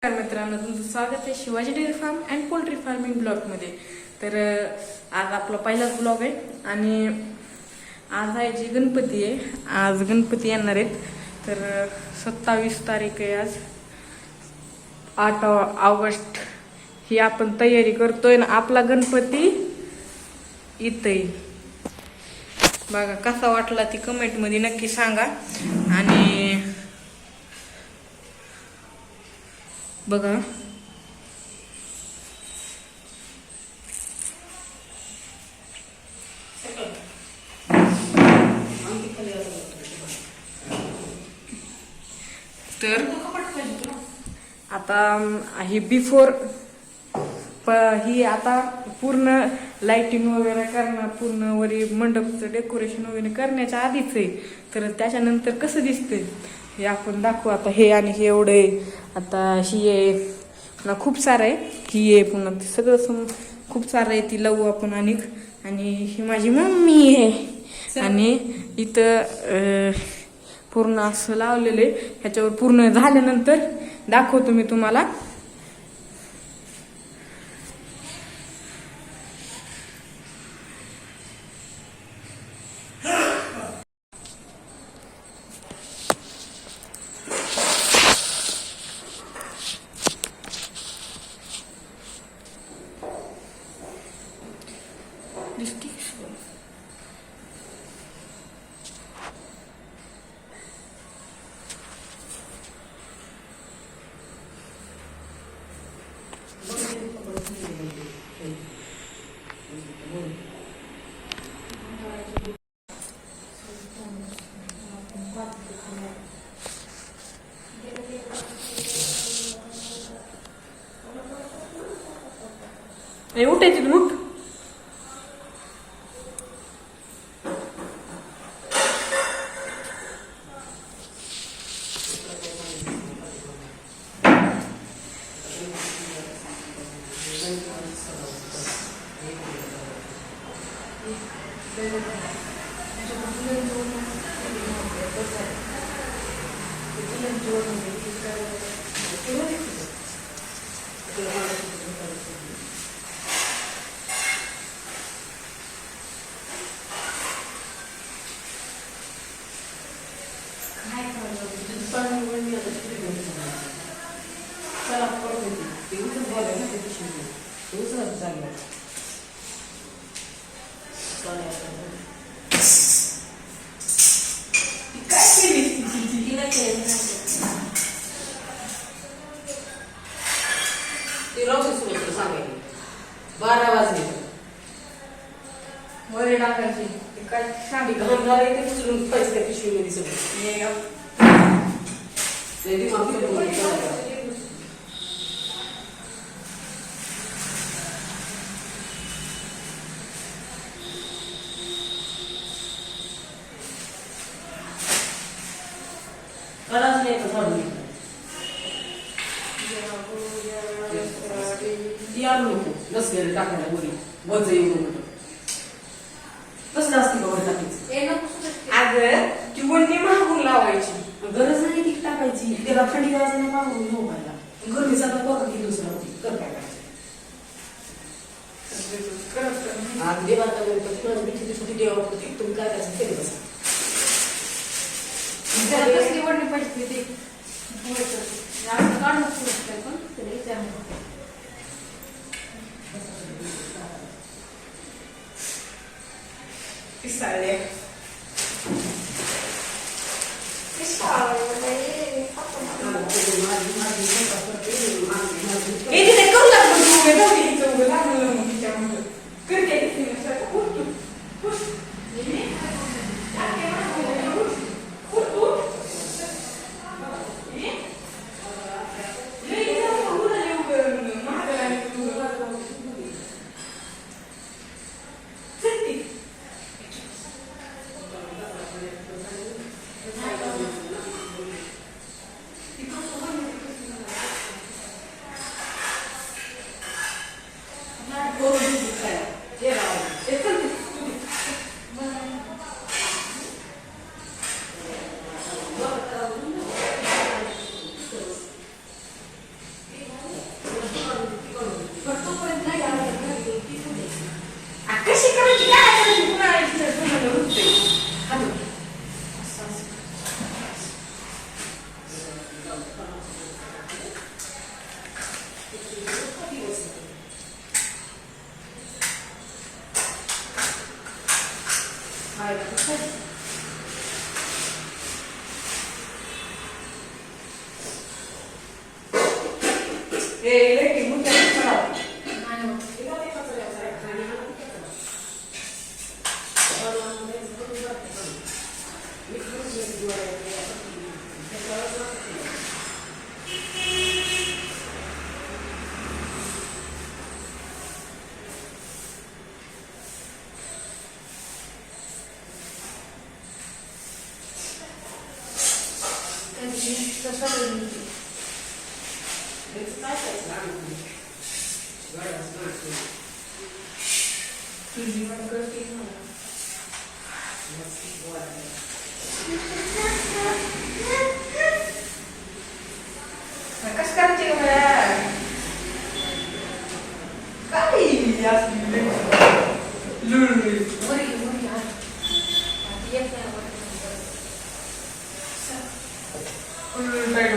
मित्रांनो, तुमचं स्वागत आहे Shivaji dairy farm and poultry farming ब्लॉगमध्ये. तर आज आपला पहिलाच ब्लॉग आहे आणि आज आहे जी गणपती आहे. आज गणपती येणार आहेत. तर 27 तारीख आहे आज, 8 ऑगस्ट ही आपण तयारी करतोय ना. आपला गणपती इथं बघा. कसा वाटला ती कमेंटमध्ये नक्की सांगा. आणि बघा तर आता ही बिफोर ही आता पूर्ण लाइटिंग वगैरे करणं, पूर्ण वरी मंडपचं डेकोरेशन वगैरे करण्याच्या आधीच आहे. तर त्याच्यानंतर कसं दिसतंय हे आपण दाखवू आता. हे आणि हे एवढं आहे. आता ही आहे पुन्हा खूप सारं आहे. ही आहे पुन्हा सगळं खूप सारं आहे. ती लावू आपण. आणि ही माझी मम्मी आहे. आणि इथं पूर्ण असं लावलेलं आहे. ह्याच्यावर पूर्ण झाल्यानंतर दाखवतो मी तुम्हाला. उठायची मग सांगायची 12 वाजले वर टाकायची. काय साडी घालून झाले ते उचलून पैसे त्या पिशवीमध्ये सगळं. कराच नाही झाडून आणू नको नसलेलं टाकायला वरी वज येऊन म्हणतो. कसं असते वर टाकायचं. अगं ती वंडी मागून लावायची. गरज नाही ती टाकायची. त्याला थंडी वाजायला मागून झोपायला. गरमीचा पोरं की दुसरा होती कर काय करायचं. देवाचा छोटी देवापुरती तुम्ही काय करायचं केली बसा. कसली वडणी पाहिजे ते काढून पण त्याला विचार पिसाळले कसं करायचे काय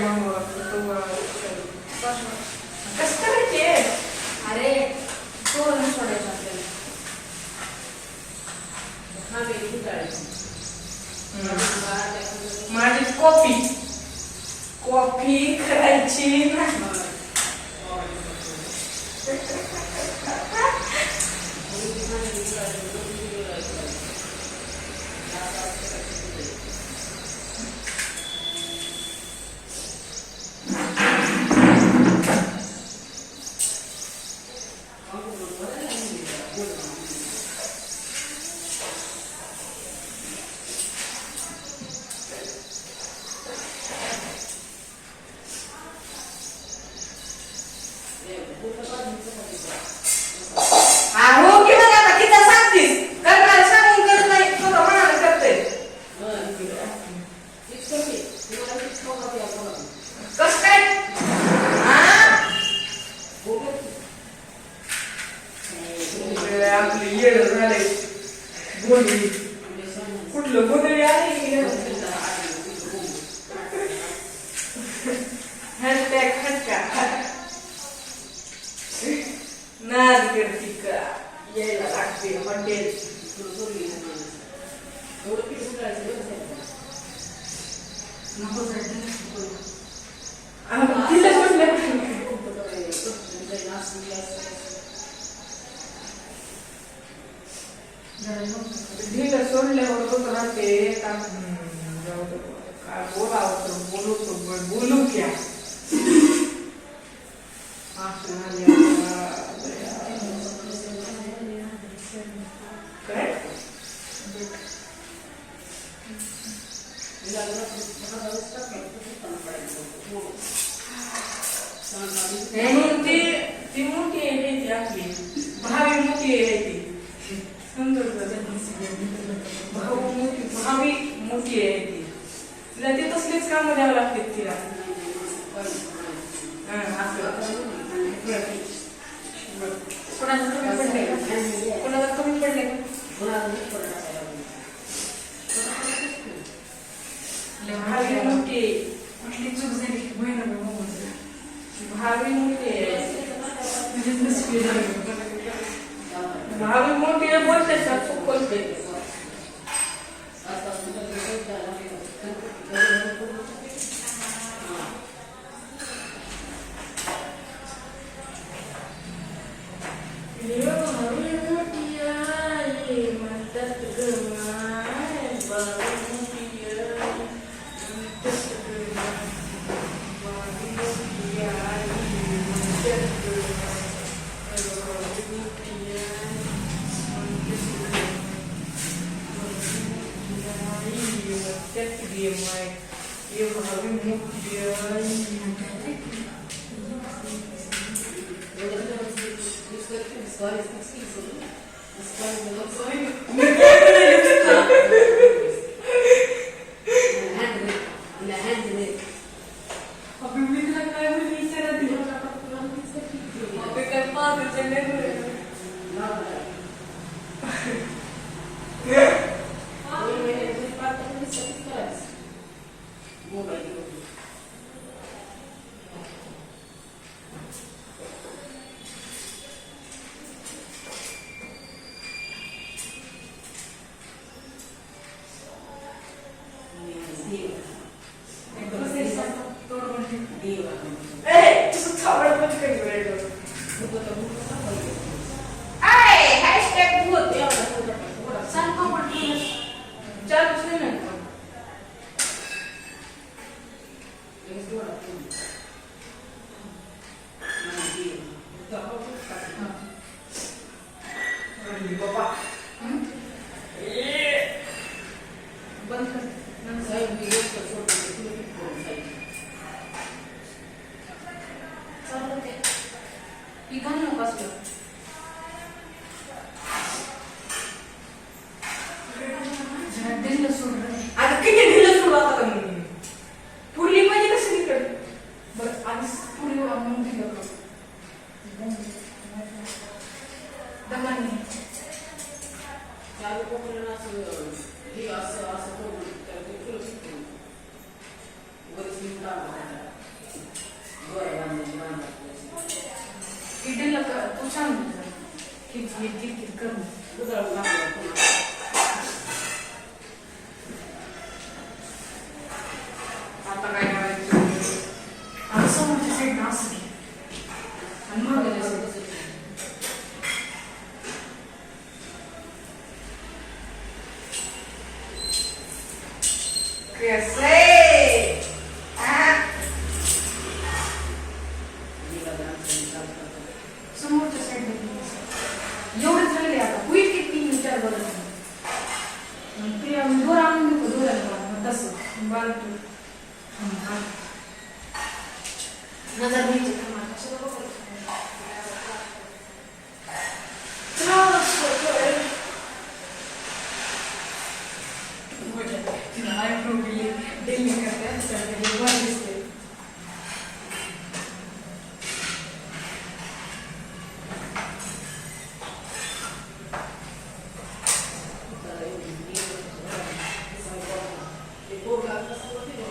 कसं करायचे अरे तोरण सोडायचं आपल्याला माझी कॉफी करायची ना हो की मग आता किती सांगतीस करणार सांगून करत नाही स्वतः मनाला करते कस काय आपली येड झाले गोंधळी कुठलं गोंधळी आहे हॅशटॅग खटका नाद करती का यायला लागते हॉटेल ढिलं सोडल्यावर होत राहते काय बोलावं बोलू क्या ती मोठी आहे ती आपली भावी मोठी आहे ती भावी मोठी आहे ती तिला ते तसलीच कामं द्यावं लागते तिला कोणाचं कमी पडलंय कोणाला कमी पडलंय भावी मोठी कुठली चूक झाली भावी मोठी भावी मोठी बोलते चूक बोलते तुझं थांबड चालू ते ही घाल नको असलं जरा दिलं सोड रे. आता किती ढिलं सुरू आता पुरली पाहिजे कसं इकडे बरं आधी पुढे मग दिलं बघ. दमाने चालू कोकणाला असं हे असं असं करून त्याला ते फुलं सुटून वरच निघून टाकलं गोऱ्या बांधायची बांधायची ही दिलं का तू सांग किती कर उधळून लागलं पुन्हा आता काय करायचं आणि समोरच्या साईडनं असं घे आणि मग असं असं. कसं कसं आहे? निघा जाणं चालतं समोरच्या साईडने घे असं. एवढंच राहिले आता होईल की 3-4 बरं ते आम्ही दोर आणून देतो दोऱ्याला तसं बालतो नजर घ्यायची का मला सगळं बघायचं. तिला आयब्रो केली डेली करते त्याच्याकडे वर दिसते ते पोरगा कसं होते बघ.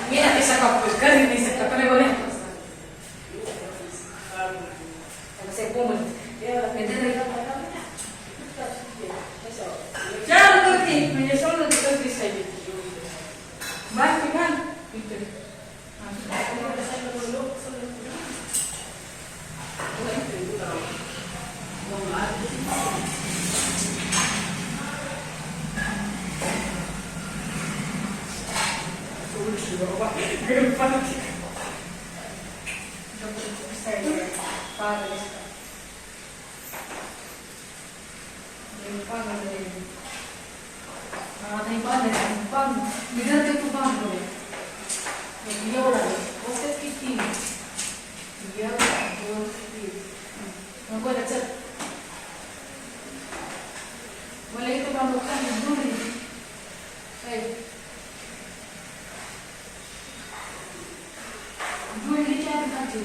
मी ना पैसा कापतो कधी नाही सकता पण बोले से कोमल चार करते म्हणजे समजा ती कधी दिसायची बाकी घाल इथे आता हे बांधायचं बांध मी धरते तू बांधलो एवढा होते किती 1 2 3 मग बोला चल मला इथं बांधू खाली जोडी काय जोडलीच्या आधी खायची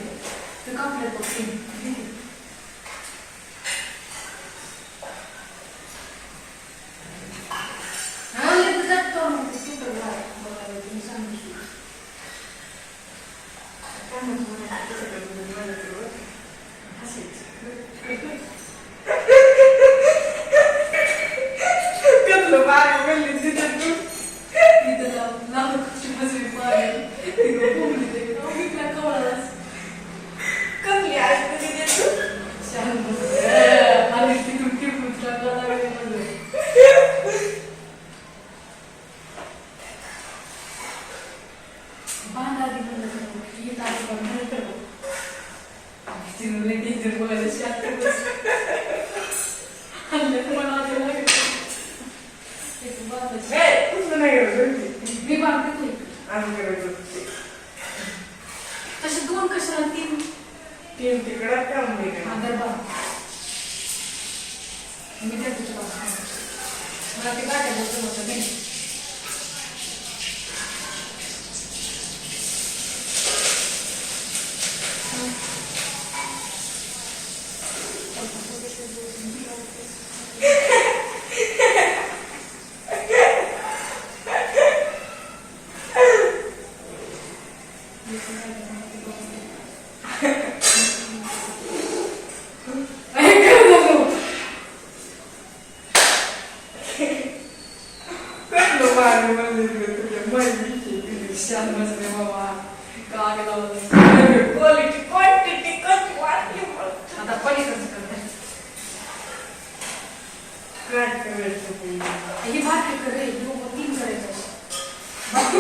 ते कापले बघ तसे 2 कशाला 3 तिकडे काम नाही मी त्या तुझ्या मला ते गाठ्या बसलं होतं नाही आता पलीकडचं करते ही बाकी करे 2-3 करायचं बाकी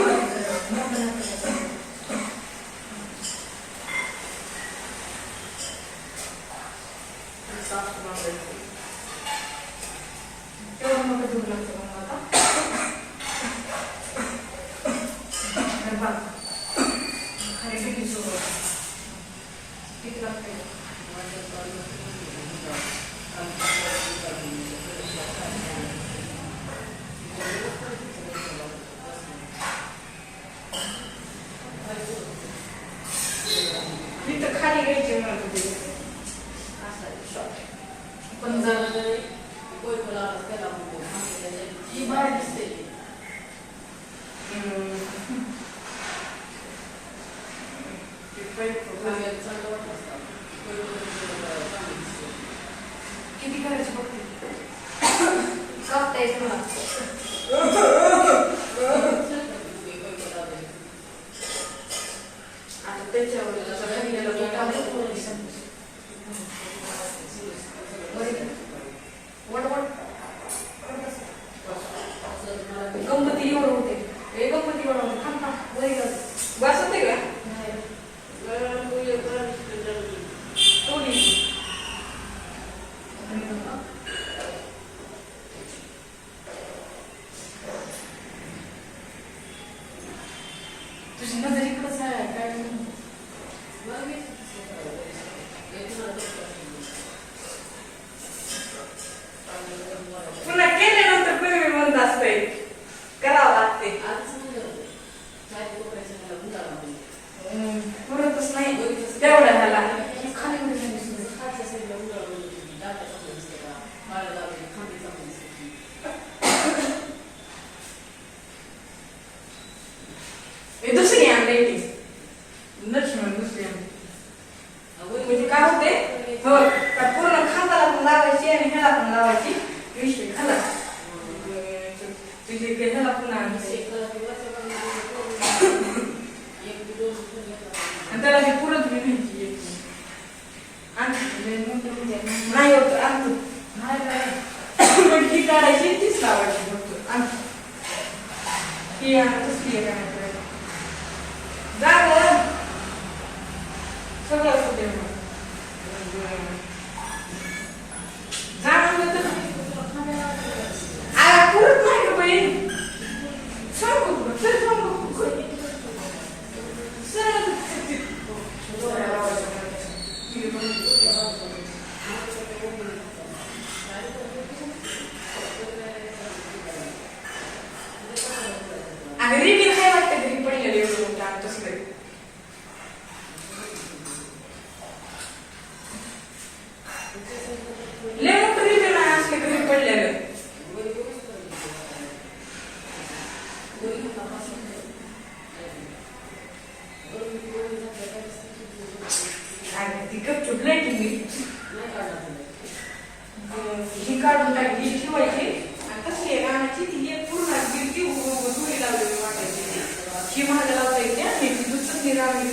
तेवढं मग दूर आता त्याच्यावर गणपती एवढं होते हे गणपती एवढं होते थांब थांब वरी जाऊ. बस होते का नाही. थोडी तुझी नजर इकडंच आहे काय पुन्हा केल्यानंतर कोणी म्हणत असतंय करावं लागते पुरतच नाही तेवढं ह्याला खाली उडी झाली सुद्धा. हे दुसरी आणली लक्ष्मण दुसरी आणली म्हणजे काय होते हो का पूर्ण खांदाला पण लावायची आणि ह्याला पण लावायची विषय खाला तुझे ह्याला पुन्हा आणायची. आणि त्याला ती पुरत बी नाही नाही होत आणतो नाही काय पण ही काढायची तीच लावायची फक्त आणतो ही आणतच ती जा सगळं असू दे जा म्हणलं तर पुरत नाही का बहीण सांगू चल सांगू सर आणि रिबीन काय वाटतं घरी पडलेलं एवढं मोठं आणि तसलं लय मोठं रिबीन आहे असलं घरी पडलेलं आणि ती गपचूप लाईटिंग ही काढून टाकली ही ठेवायची आणि तसली आहे गाण्याची ती एक पूर्ण गिरती धुळी लावलेली वाटायची ही माझ्या लावता येते आणि ती दुसरी रावली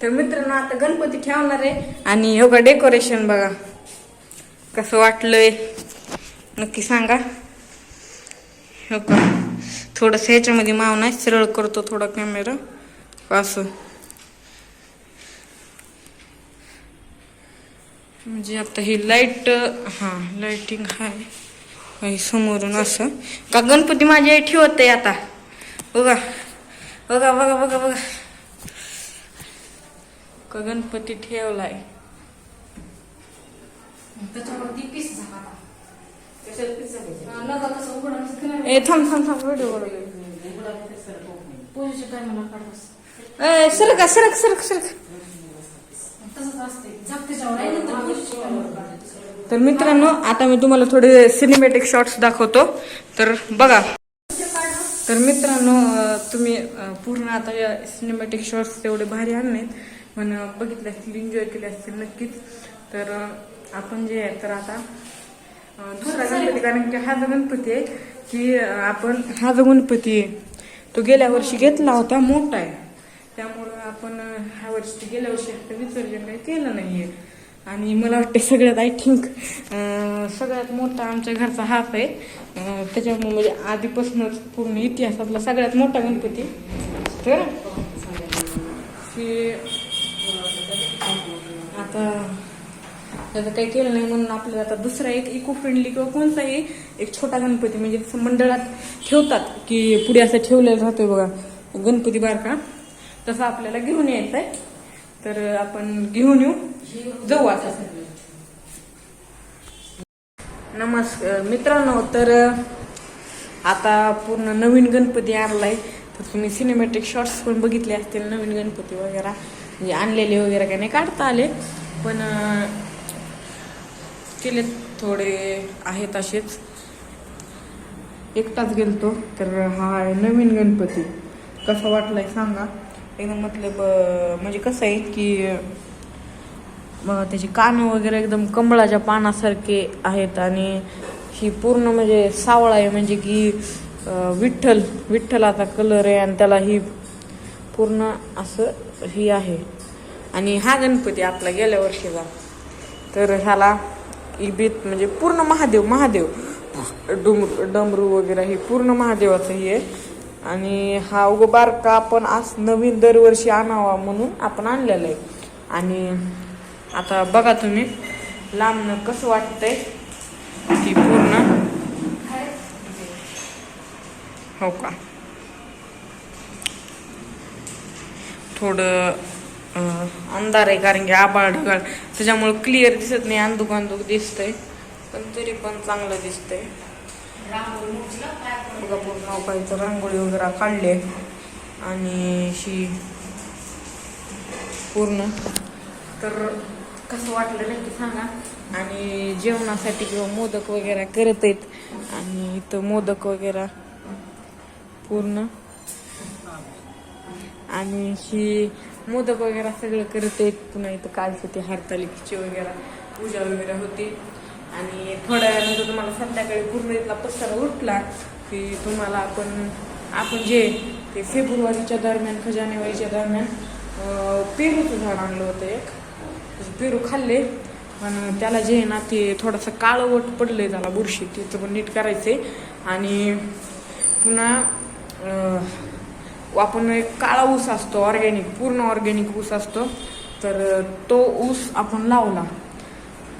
तर मित्रांनो आता गणपती ठेवणार आहे आणि योगा डेकोरेशन बघा कसं वाटलंय नक्की सांगा. हो का थोडंसं ह्याच्यामध्ये माव नाही सरळ करतो थोडा कॅमेरा असं म्हणजे आता ही लाईट हा लाईटिंग आहे समोरून असं का गणपती माझी आई ठेवत आहे आता बघा बघा बघा बघा बघा का गणपती ठेवलाय त्याच्यावरती पीस झाला नका कसं उघडा ए थांब थांब थांब व्हिडिओ बनवले पूजेच्या टायमाला काढतोस सरक सरक सरक सरक तसंच असते जग त्याच्यावर आहे नंतर पूजेच्या टायमाला काढतोस. तर मित्रांनो आता मी तुम्हाला थोडे सिनेमॅटिक शॉट्स दाखवतो तर बघा. तर मित्रांनो तुम्ही पूर्ण आता या सिनेमॅटिक शॉट्स तेवढे भारी आणले नाहीत पण बघितले असतील एन्जॉय केले असतील नक्कीच. तर आपण जे आहे तर आता दुसरा गणपती कारण की हा जो गणपती आहे की आपण हा जो गणपती आहे तो गेल्या वर्षी घेतला होता मोठा आहे त्यामुळं आपण ह्या वर्षी गेल्या वर्षी विसर्जन काही केलं नाहीये. आणि मला वाटते सगळ्यात आय थिंक सगळ्यात मोठा आमच्या घरचा हात आहे त्याच्यामुळे म्हणजे आधीपासूनच पूर्ण इतिहासातला सगळ्यात मोठा गणपती. तर आता त्याचं काही केलं नाही म्हणून आपल्याला आता दुसरा एक इको फ्रेंडली किंवा कोणताही एक छोटा गणपती म्हणजे जसं मंडळात ठेवतात की पुढे असं ठेवलेलं राहतोय बघा गणपती बारका तसं आपल्याला घेऊन यायचं आहे. तर आपण घेऊन येऊ जाऊ आता. नमस्कार मित्रांनो, तर आता पूर्ण नवीन गणपती आणलाय. तर तुम्ही सिनेमॅटिक शॉर्ट्स पण बघितले असतील. नवीन गणपती वगैरे म्हणजे आणलेले वगैरे काही नाही काढता आले, पण केले थोडे आहेत असेच. एकटाच गेलतो. तर हा आहे नवीन गणपती. कसा वाटलाय सांगा. एकदम मतलब म्हणजे कसं आहे की त्याची कान वगैरे एकदम कमळाच्या पानासारखे आहेत आणि ही पूर्ण म्हणजे सावळा आहे, म्हणजे की विठ्ठलाचा कलर आहे आणि त्याला ही पूर्ण असं ही आहे. आणि हा गणपती आपला गेल्या वर्षीचा, तर ह्याला इबीत म्हणजे पूर्ण महादेव डमरू वगैरे हे पूर्ण महादेवाचं हे आहे. आणि हा बारका आपण आज नवीन दरवर्षी आणावा म्हणून आपण आणलेला आहे. आणि आता बघा तुम्ही लांबनं कसं वाटतंय ती पूर्ण, हो का. थोडं अंधार आहे कारण की आभाळ ढगाळ त्याच्यामुळे क्लिअर दिसत नाही, अंधुक दिसतंय, पण तरी पण चांगलं दिसतंय. बघा पूर्ण अवकाळीचं रांगोळी वगैरे काढले आणि शी पूर्ण. तर कसं वाटलं नक्की सांगा. आणि जेवणासाठी किंवा मोदक वगैरे करत आहेत आणि इथं मोदक वगैरे पूर्ण आणि ही मोदक वगैरे सगळं करत आहेत. पुन्हा इथं कालचं ते हरतालिकेची वगैरे पूजा वगैरे होती. आणि थोड्या वेळानंतर तुम्हाला संध्याकाळी पूर्ण इथला पसारा उठला की तुम्हाला आपण जे ते फेब्रुवारीच्या दरम्यान खजानेवारीच्या दरम्यान पेरूचं झाड आणलं होतं एक. पेरू खाल्ले, पण त्याला जे आहे ना ते थोडंसं काळवट पडलंय, त्याला बुरशी, तिचं पण नीट करायचंय. आणि पुन्हा आपण एक काळा ऊस असतो ऑर्गॅनिक, पूर्ण ऑर्गॅनिक ऊस असतो, तर तो ऊस आपण लावला.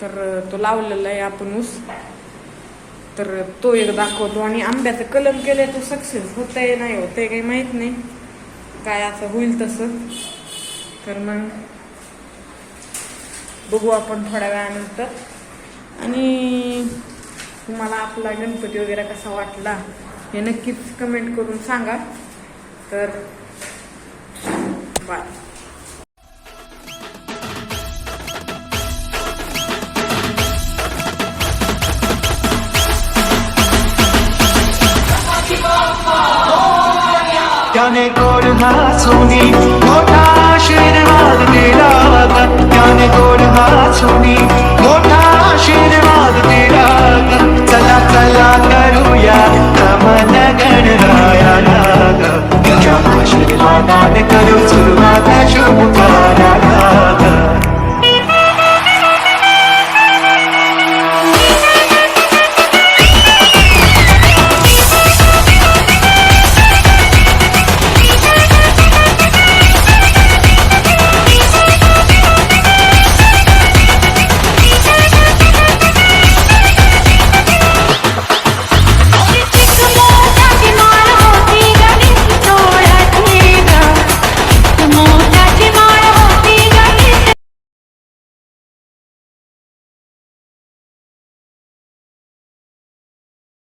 तर तो लावलेला आहे आपण ऊस, तर तो एक दाखवतो. आणि आंब्याचं कलम केलंय, तो सक्सेस होतंय नाही होतंय काही माहीत नाही, काय असं होईल तसं. तर मग बघू आपण थोड्या वेळानंतर. आणि तुम्हाला आपला गणपती वगैरे कसा वाटला हे नक्कीच कमेंट करून सांगा. तर बाय. त्याने गोड हासुनी मोठा आशीर्वाद दिला, त्याने गोड हासुनी मोठा आशीर्वाद दिला.